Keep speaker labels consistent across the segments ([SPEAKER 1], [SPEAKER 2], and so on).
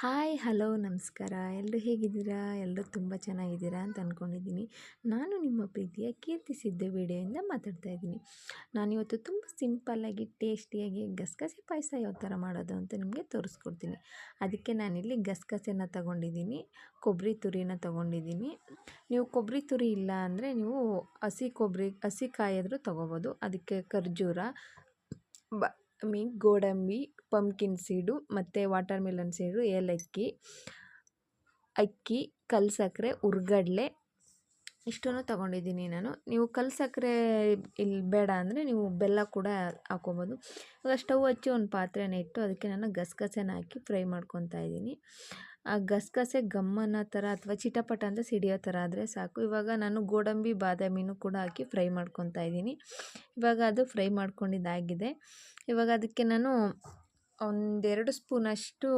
[SPEAKER 1] Hi hello ನಮಸ್ಕಾರ. ಎಲ್ಲರೂ ಹೇಗಿದ್ದೀರಾ? ಎಲ್ಲರೂ ತುಂಬ ಚೆನ್ನಾಗಿದ್ದೀರಾ ಅಂತ ಅಂದ್ಕೊಂಡಿದ್ದೀನಿ. ನಾನು ನಿಮ್ಮ ಪ್ರೀತಿಯ ಕೀರ್ತಿ ಸಿದ್ದು ವಿಡಿಯೋಯಿಂದ ಮಾತಾಡ್ತಾ ಇದ್ದೀನಿ. ನಾನಿವತ್ತು ತುಂಬ ಸಿಂಪಲ್ಲಾಗಿ ಟೇಸ್ಟಿಯಾಗಿ ಗಸಗಸೆ ಪಾಯಸ ಯಾವ ಥರ ಮಾಡೋದು ಅಂತ ನಿಮಗೆ ತೋರಿಸ್ಕೊಡ್ತೀನಿ. ಅದಕ್ಕೆ ನಾನಿಲ್ಲಿ ಗಸಗಸೆನ ತೊಗೊಂಡಿದ್ದೀನಿ, ಕೊಬ್ಬರಿ ತುರಿನ ತೊಗೊಂಡಿದ್ದೀನಿ. ನೀವು ಕೊಬ್ಬರಿ ತುರಿ ಇಲ್ಲ ಅಂದರೆ ನೀವು ಹಸಿ ಕಾಯಾದರೂ ತೊಗೋಬೋದು. ಅದಕ್ಕೆ ಖರ್ಜೂರ, ಗೋಡಂಬಿ, ಪಂಪ್ಕಿನ್ ಸೀಡು ಮತ್ತು ವಾಟರ್ ಮೆಲನ್ ಸೀಡು, ಏಲಕ್ಕಿ, ಅಕ್ಕಿ, ಕಲ್ಲು ಸಕ್ಕರೆ, ಹುರ್ಗಡ್ಲೆ ಇಷ್ಟನ್ನು ತೊಗೊಂಡಿದ್ದೀನಿ ನಾನು. ನೀವು ಕಲ್ಲು ಸಕ್ಕರೆ ಇಲ್ಲಿ ಬೇಡ ಅಂದರೆ ನೀವು ಬೆಲ್ಲ ಕೂಡ ಹಾಕ್ಕೊಬೋದು. ಇವಾಗ ಸ್ಟವ್ ಹಚ್ಚಿ ಒಂದು ಪಾತ್ರೆನ ಇಟ್ಟು ಅದಕ್ಕೆ ನಾನು ಗಸಗಸೆನ ಹಾಕಿ ಫ್ರೈ ಮಾಡ್ಕೊತಾ ಇದ್ದೀನಿ. ಆ ಗಸಗಸೆ ಗಮ್ಮನ ಥರ ಅಥವಾ ಚಿಟಪಟ ಅಂತ ಸಿಡಿಯೋ ಥರ ಆದರೆ ಸಾಕು. ಇವಾಗ ನಾನು ಗೋಡಂಬಿ ಬಾದಾಮಿನೂ ಕೂಡ ಹಾಕಿ ಫ್ರೈ ಮಾಡ್ಕೊತಾ ಇದ್ದೀನಿ. ಇವಾಗ ಅದು ಫ್ರೈ ಮಾಡ್ಕೊಂಡಿದ್ದಾಗಿದೆ. ಇವಾಗ ಅದಕ್ಕೆ ನಾನು 1-2 ಸ್ಪೂನಷ್ಟು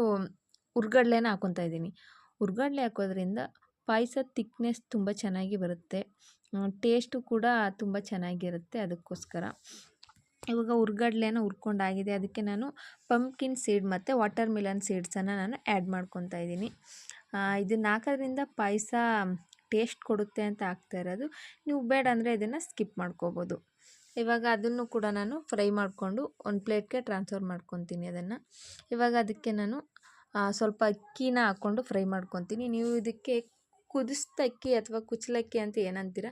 [SPEAKER 1] ಹುರ್ಗಡ್ಲೆನ ಹಾಕ್ಕೊತಾ ಇದ್ದೀನಿ. ಹುರ್ಗಡ್ಲೆ ಹಾಕೋದ್ರಿಂದ ಪಾಯಸ ತಿಕ್ನೆಸ್ ತುಂಬ ಚೆನ್ನಾಗಿ ಬರುತ್ತೆ, ಟೇಸ್ಟು ಕೂಡ ತುಂಬ ಚೆನ್ನಾಗಿರುತ್ತೆ. ಅದಕ್ಕೋಸ್ಕರ ಇವಾಗ ಹುರ್ಗಡ್ಲೆನ ಹುರ್ಕೊಂಡಾಗಿದೆ. ಅದಕ್ಕೆ ನಾನು ಪಂಪ್ಕಿನ್ ಸೀಡ್ ಮತ್ತು ವಾಟರ್ ಮೆಲನ್ ಸೀಡ್ಸನ್ನು ನಾನು ಆ್ಯಡ್ ಮಾಡ್ಕೊತಾ ಇದ್ದೀನಿ. ಇದನ್ನು ಹಾಕೋದ್ರಿಂದ ಪಾಯಸ ಟೇಸ್ಟ್ ಕೊಡುತ್ತೆ ಅಂತ ಹಾಕ್ತಾ ಇರೋದು. ನೀವು ಬೇಡ ಅಂದರೆ ಇದನ್ನು ಸ್ಕಿಪ್ ಮಾಡ್ಕೋಬೋದು. ಇವಾಗ ಅದನ್ನು ಕೂಡ ನಾನು ಫ್ರೈ ಮಾಡಿಕೊಂಡು ಒಂದು ಪ್ಲೇಟ್ಗೆ ಟ್ರಾನ್ಸ್ಫರ್ ಮಾಡ್ಕೊತೀನಿ ಅದನ್ನು. ಇವಾಗ ಅದಕ್ಕೆ ನಾನು ಸ್ವಲ್ಪ ಅಕ್ಕಿನ ಹಾಕ್ಕೊಂಡು ಫ್ರೈ ಮಾಡ್ಕೊತೀನಿ. ನೀವು ಇದಕ್ಕೆ ಕುದಿಸ್ತಕ್ಕಿ ಅಥವಾ ಕುಚ್ಚಲಕ್ಕಿ ಅಂತ ಏನಂತೀರ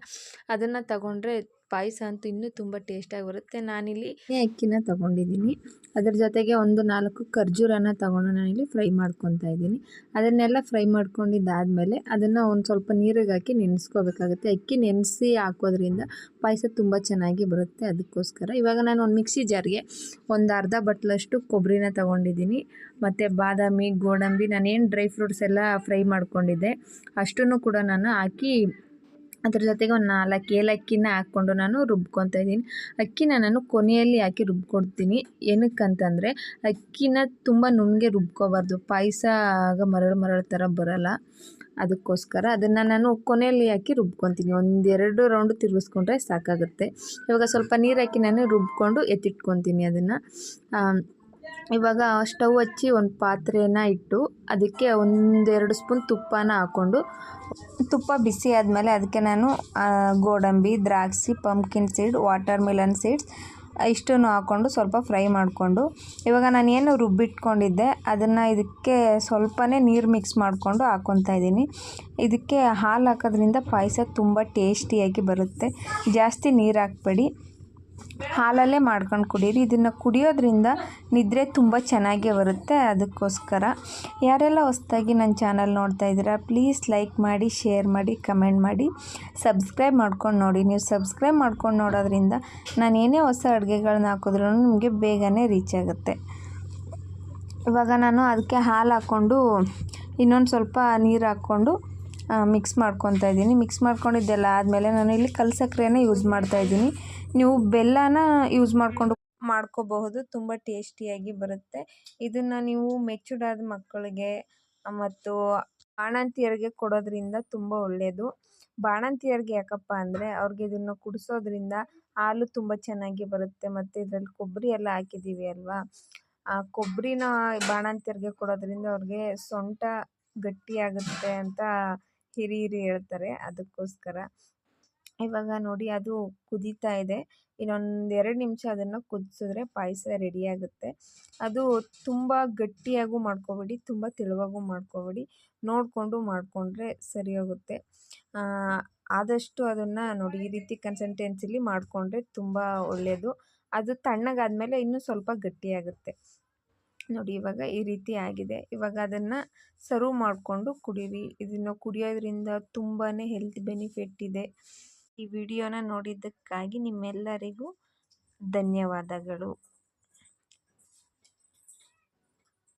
[SPEAKER 1] ಅದನ್ನು ತಗೊಂಡ್ರೆ ಪಾಯಸ ಅಂತೂ ಇನ್ನೂ ತುಂಬ ಟೇಸ್ಟಾಗಿ ಬರುತ್ತೆ. ನಾನಿಲ್ಲಿ ಅಕ್ಕಿನ ತೊಗೊಂಡಿದ್ದೀನಿ. ಅದರ ಜೊತೆಗೆ 1-4 ಖರ್ಜೂರನ ತೊಗೊಂಡು ನಾನಿಲ್ಲಿ ಫ್ರೈ ಮಾಡ್ಕೊತಾ ಇದ್ದೀನಿ. ಅದನ್ನೆಲ್ಲ ಫ್ರೈ ಮಾಡ್ಕೊಂಡಿದ್ದಾದಮೇಲೆ ಅದನ್ನು ಒಂದು ಸ್ವಲ್ಪ ನೀರಿಗೆ ಹಾಕಿ ನೆನೆಸ್ಕೋಬೇಕಾಗುತ್ತೆ. ಅಕ್ಕಿ ನೆನೆಸಿ ಹಾಕೋದ್ರಿಂದ ಪಾಯಸ ತುಂಬ ಚೆನ್ನಾಗಿ ಬರುತ್ತೆ. ಅದಕ್ಕೋಸ್ಕರ ಇವಾಗ ನಾನು ಒಂದು ಮಿಕ್ಸಿ ಜಾರ್ಗೆ ಒಂದು ಅರ್ಧ ಬಟ್ಲಷ್ಟು ಕೊಬ್ಬರಿನ ತೊಗೊಂಡಿದ್ದೀನಿ. ಮತ್ತು ಬಾದಾಮಿ, ಗೋಡಂಬಿ, ನಾನೇನು ಡ್ರೈ ಫ್ರೂಟ್ಸ್ ಎಲ್ಲ ಫ್ರೈ ಮಾಡ್ಕೊಂಡಿದ್ದೆ ಅಷ್ಟನ್ನು ಕೂಡ ನಾನು ಹಾಕಿ ಅದ್ರ ಜೊತೆಗೆ ಒಂದು 4 ಏಲಕ್ಕಿನ ಹಾಕ್ಕೊಂಡು ನಾನು ರುಬ್ಕೊತಾ ಇದ್ದೀನಿ. ಅಕ್ಕಿನ ನಾನು ಕೊನೆಯಲ್ಲಿ ಹಾಕಿ ರುಬ್ಕೊಡ್ತೀನಿ. ಏನಕ್ಕಂತಂದರೆ ಅಕ್ಕಿನ ತುಂಬ ನುಣ್ಣಗೆ ರುಬ್ಕೋಬಾರ್ದು, ಪಾಯಸ ಆಗ ಮರಳು ಥರ ಬರೋಲ್ಲ. ಅದಕ್ಕೋಸ್ಕರ ಅದನ್ನು ನಾನು ಕೊನೆಯಲ್ಲಿ ಹಾಕಿ ರುಬ್ಕೊತೀನಿ. 1-2 ರೌಂಡು ತಿರುಗಿಸ್ಕೊಂಡ್ರೆ ಸಾಕಾಗುತ್ತೆ. ಇವಾಗ ಸ್ವಲ್ಪ ನೀರು ಹಾಕಿ ನಾನು ರುಬ್ಕೊಂಡು ಎತ್ತಿಟ್ಕೊತೀನಿ ಅದನ್ನು. ಇವಾಗ ಸ್ಟವ್ ಹಚ್ಚಿ ಒಂದು ಪಾತ್ರೆನ ಇಟ್ಟು ಅದಕ್ಕೆ 1-2 ಸ್ಪೂನ್ ತುಪ್ಪನ ಹಾಕ್ಕೊಂಡು, ತುಪ್ಪ ಬಿಸಿ ಆದಮೇಲೆ ಅದಕ್ಕೆ ನಾನು ಗೋಡಂಬಿ, ದ್ರಾಕ್ಷಿ, pumpkin seed, water melon seeds ಇಷ್ಟನ್ನು ಹಾಕ್ಕೊಂಡು ಸ್ವಲ್ಪ ಫ್ರೈ ಮಾಡಿಕೊಂಡು, ಇವಾಗ ನಾನೇನು ರುಬ್ಬಿಟ್ಕೊಂಡಿದ್ದೆ ಅದನ್ನು ಇದಕ್ಕೆ ಸ್ವಲ್ಪನೇ ನೀರು ಮಿಕ್ಸ್ ಮಾಡಿಕೊಂಡು ಹಾಕ್ಕೊತಾ ಇದ್ದೀನಿ. ಇದಕ್ಕೆ ಹಾಲು ಹಾಕೋದ್ರಿಂದ ಪಾಯಸ ತುಂಬ ಟೇಸ್ಟಿಯಾಗಿ ಬರುತ್ತೆ. ಜಾಸ್ತಿ ನೀರು ಹಾಕಬೇಡಿ, ಹಾಲಲ್ಲೇ ಮಾಡ್ಕೊಂಡು ಕುಡೀರಿ. ಇದನ್ನು ಕುಡಿಯೋದ್ರಿಂದ ನಿದ್ರೆ ತುಂಬ ಚೆನ್ನಾಗೇ ಬರುತ್ತೆ. ಅದಕ್ಕೋಸ್ಕರ ಯಾರೆಲ್ಲ ಹೊಸದಾಗಿ ನನ್ನ ಚಾನಲ್ ನೋಡ್ತಾ ಇದ್ದೀರಾ ಪ್ಲೀಸ್ ಲೈಕ್ ಮಾಡಿ, ಶೇರ್ ಮಾಡಿ, ಕಮೆಂಟ್ ಮಾಡಿ, ಸಬ್ಸ್ಕ್ರೈಬ್ ಮಾಡ್ಕೊಂಡು ನೋಡಿ. ನೀವು ಸಬ್ಸ್ಕ್ರೈಬ್ ಮಾಡ್ಕೊಂಡು ನೋಡೋದ್ರಿಂದ ನಾನು ಏನೇ ಹೊಸ ಅಡುಗೆಗಳನ್ನ ಹಾಕಿದ್ರೂ ನಿಮಗೆ ಬೇಗನೆ ರೀಚ್ ಆಗುತ್ತೆ. ಇವಾಗ ನಾನು ಅದಕ್ಕೆ ಹಾಲು ಹಾಕ್ಕೊಂಡು ಇನ್ನೊಂದು ಸ್ವಲ್ಪ ನೀರು ಹಾಕ್ಕೊಂಡು ಮಿಕ್ಸ್ ಮಾಡ್ಕೊತಾ ಇದ್ದೀನಿ. ಮಿಕ್ಸ್ ಮಾಡ್ಕೊಂಡಿದ್ದೆಲ್ಲ ಆದಮೇಲೆ ನಾನು ಇಲ್ಲಿ ಕಲ್ಲು ಸಕ್ಕರೆನ ಯೂಸ್ ಮಾಡ್ತಾಯಿದ್ದೀನಿ. ನೀವು ಬೆಲ್ಲನ ಯೂಸ್ ಮಾಡ್ಕೋಬಹುದು, ತುಂಬ ಟೇಸ್ಟಿಯಾಗಿ ಬರುತ್ತೆ. ಇದನ್ನು ನೀವು ಮೆಚೂರ್ಡ್ ಮಕ್ಕಳಿಗೆ ಮತ್ತು ಬಾಣಂತಿಯರಿಗೆ ಕೊಡೋದ್ರಿಂದ ತುಂಬ ಒಳ್ಳೆಯದು. ಬಾಣಂತಿಯರಿಗೆ ಯಾಕಪ್ಪ ಅಂದರೆ ಅವ್ರಿಗೆ ಇದನ್ನು ಕುಡಿಸೋದ್ರಿಂದ ಹಾಲು ತುಂಬ ಚೆನ್ನಾಗಿ ಬರುತ್ತೆ. ಮತ್ತು ಇದರಲ್ಲಿ ಕೊಬ್ಬರಿ ಎಲ್ಲ ಹಾಕಿದ್ದೀವಿ ಅಲ್ವಾ, ಆ ಕೊಬ್ಬರಿನ ಬಾಣಂತಿಯರಿಗೆ ಕೊಡೋದ್ರಿಂದ ಅವ್ರಿಗೆ ಸೊಂಟ ಗಟ್ಟಿಯಾಗುತ್ತೆ ಅಂತ ಹಿರಿಯರು ಹೇಳ್ತಾರೆ. ಅದಕ್ಕೋಸ್ಕರ ಇವಾಗ ನೋಡಿ ಅದು ಕುದೀತಾ ಇದೆ. ಇನ್ನೊಂದು 2 ನಿಮಿಷ ಅದನ್ನು ಕುದಿಸಿದ್ರೆ ಪಾಯಸ ರೆಡಿಯಾಗುತ್ತೆ. ಅದು ತುಂಬ ಗಟ್ಟಿಯಾಗೂ ಮಾಡ್ಕೋಬೇಡಿ, ತುಂಬ ತೆಳುವಾಗೂ ಮಾಡ್ಕೋಬೇಡಿ, ನೋಡಿಕೊಂಡು ಮಾಡಿಕೊಂಡ್ರೆ ಸರಿ ಹೋಗುತ್ತೆ. ಆದಷ್ಟು ಅದನ್ನು ನೋಡಿ ಈ ರೀತಿ ಕನ್ಸಿಸ್ಟೆನ್ಸಿಲಿ ಮಾಡಿಕೊಂಡ್ರೆ ತುಂಬ ಒಳ್ಳೆಯದು. ಅದು ತಣ್ಣಗಾದಮೇಲೆ ಇನ್ನೂ ಸ್ವಲ್ಪ ಗಟ್ಟಿಯಾಗುತ್ತೆ. ನೋಡಿ ಇವಾಗ ಈ ರೀತಿ ಆಗಿದೆ. ಇವಾಗ ಅದನ್ನು ಸರ್ವ್ ಮಾಡಿಕೊಂಡು ಕುಡೀರಿ. ಇದನ್ನು ಕುಡಿಯೋದ್ರಿಂದ ತುಂಬಾ ಹೆಲ್ತ್ ಬೆನಿಫಿಟ್ ಇದೆ. ಈ ವಿಡಿಯೋನ ನೋಡಿದ್ದಕ್ಕಾಗಿ ನಿಮ್ಮೆಲ್ಲರಿಗೂ ಧನ್ಯವಾದಗಳು.